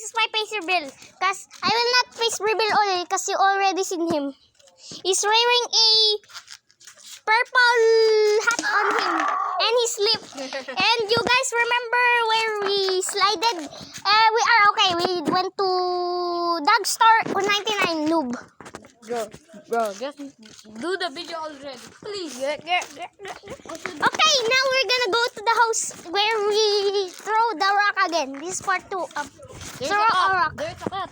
is my face reveal. Cause I will not face reveal all because you already seen him. He's wearing a purple hat on him and his lip. And you guys remember where we slided? We are okay. We went to Dog Store 199 noob. Bro, just do the video already, please. Okay, now we're gonna go to the house where we throw the rock again. This is part 2 of There's throw a rock. There's a cat.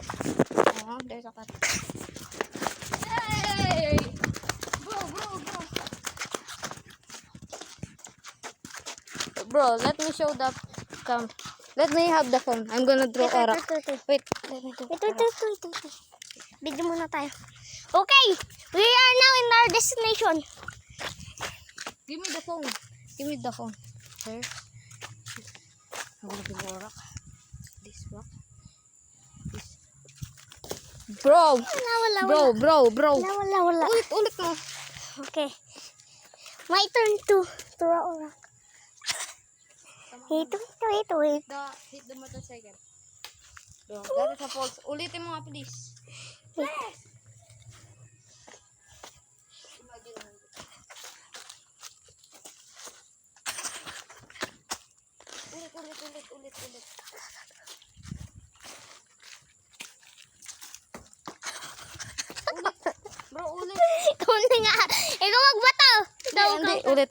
There's a cat. Hey! Bro, let me show the cam. Let me have the phone. I'm gonna throw a rock. Wait, let me throw a rock. Video muna tayo. Okay, we are now in our destination. Give me the phone. Give me the phone. There. I'm gonna give you a rock. This rock. This. Bro. Bro. Wala. Ulit mo. Okay. My turn to throw a rock. Wait. Hit the motorcycle. Bro, that is a false. Ulitin mo nga, please. Yes! Ulit. Bro, ulit. Ikaw na nga. Ikaw magbato. Hindi, ulit.